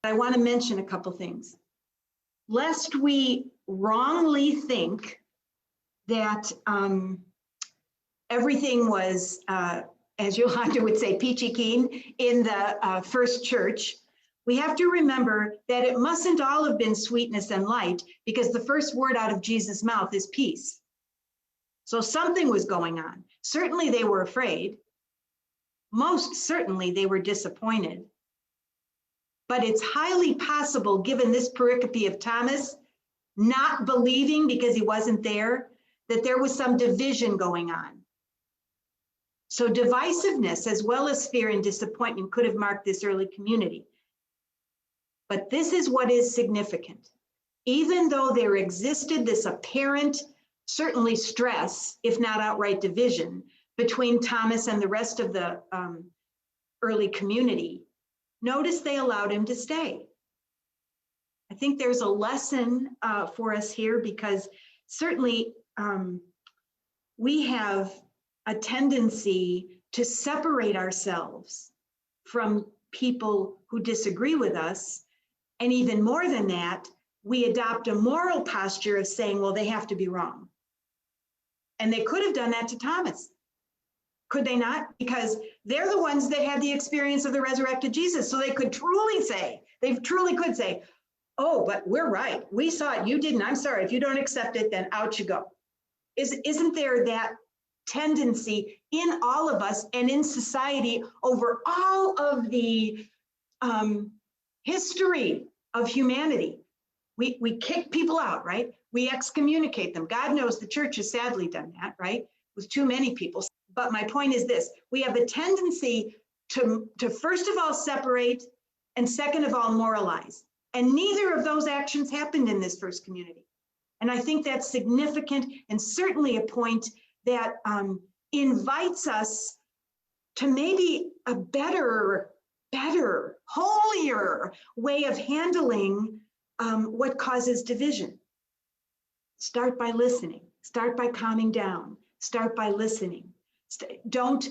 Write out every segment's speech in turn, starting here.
I want to mention a couple things. Lest we wrongly think that everything was, as Yolanda would say, peachy keen in the first church, we have to remember that it mustn't all have been sweetness and light, because the first word out of Jesus' mouth is peace. So something was going on. Certainly they were afraid. Most certainly they were disappointed. But it's highly possible, given this pericope of Thomas not believing because he wasn't there, that there was some division going on. So divisiveness, as well as fear and disappointment, could have marked this early community. But this is what is significant. Even though there existed this apparent, certainly stress, if not outright division, between Thomas and the rest of the early community, notice they allowed him to stay. I think there's a lesson for us here, because certainly we have a tendency to separate ourselves from people who disagree with us. And even more than that, we adopt a moral posture of saying, well, they have to be wrong. And they could have done that to Thomas. Could they not? Because they're the ones that had the experience of the resurrected Jesus. So they could truly say, they truly could say, oh, but we're right. We saw it. You didn't. I'm sorry. If you don't accept it, then out you go. Isn't there that tendency in all of us and in society over all of the history of humanity? We kick people out, right? We excommunicate them. God knows the church has sadly done that, right? With too many people. But my point is this: we have a tendency to first of all separate, and second of all moralize. And neither of those actions happened in this first community. And I think that's significant, and certainly a point that invites us to maybe a better, holier way of handling what causes division. Start by listening. Start by calming down. Start by listening. Don't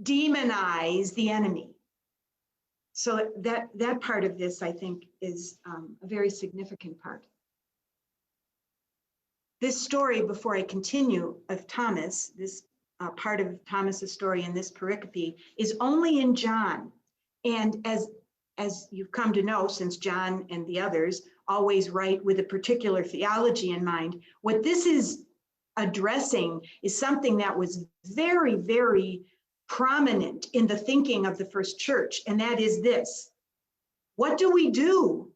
demonize the enemy. So that part of this, I think, is a very significant part. This story, before I continue, of Thomas, this part of Thomas's story in this pericope, is only in John. And as you've come to know, since John and the others always write with a particular theology in mind, what this is addressing is something that was very, very prominent in the thinking of the first church, and that is this: what do we do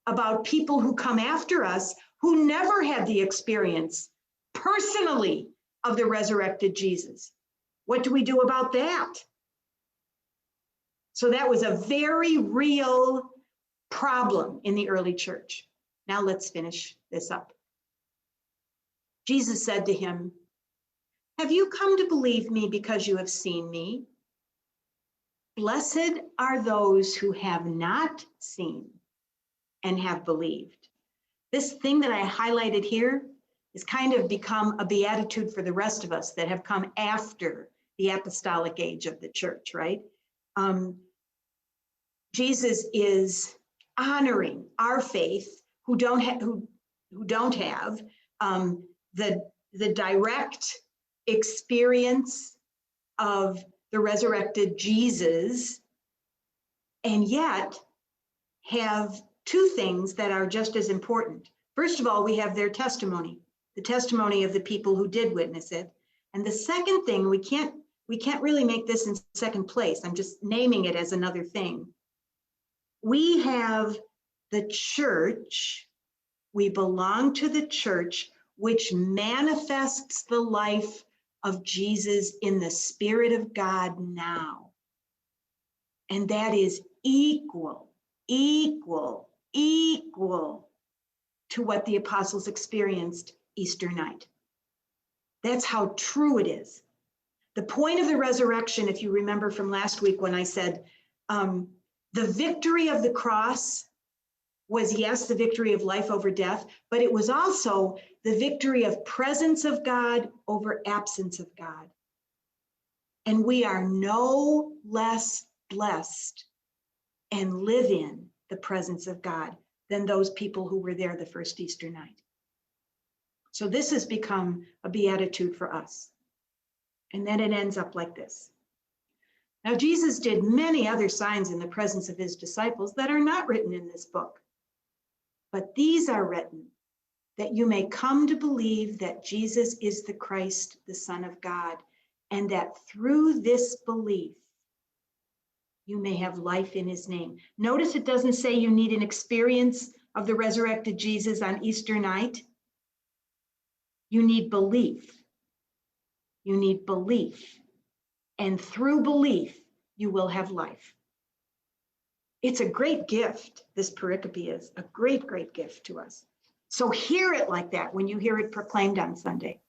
about people who come after us who never had the experience personally of the resurrected Jesus? What do we do about that? So that was a very real problem in the early church. Now let's finish this up. Jesus said to him, "Have you come to believe me because you have seen me? Blessed are those who have not seen and have believed." This thing that I highlighted here has kind of become a beatitude for the rest of us that have come after the apostolic age of the church, right? Jesus is honoring our faith who don't have the direct experience of the resurrected Jesus, and yet have two things that are just as important. First of all, we have their testimony, the testimony of the people who did witness it. And the second thing, we can't really make this in second place. I'm just naming it as another thing. We have the church. We belong to the church, which manifests the life of Jesus in the Spirit of God now. And that is equal to what the apostles experienced Easter night. That's how true it is. The point of the resurrection, if you remember from last week when I said the victory of the cross was, yes, the victory of life over death, but it was also the victory of presence of God over absence of God. And we are no less blessed and live in the presence of God than those people who were there the first Easter night. So this has become a beatitude for us. And then it ends up like this. Now, Jesus did many other signs in the presence of his disciples that are not written in this book. But these are written that you may come to believe that Jesus is the Christ, the Son of God, and that through this belief, you may have life in his name. Notice it doesn't say you need an experience of the resurrected Jesus on Easter night. You need belief. You need belief. And through belief, you will have life. It's a great gift. This pericope is a great, great gift to us. So hear it like that when you hear it proclaimed on Sunday.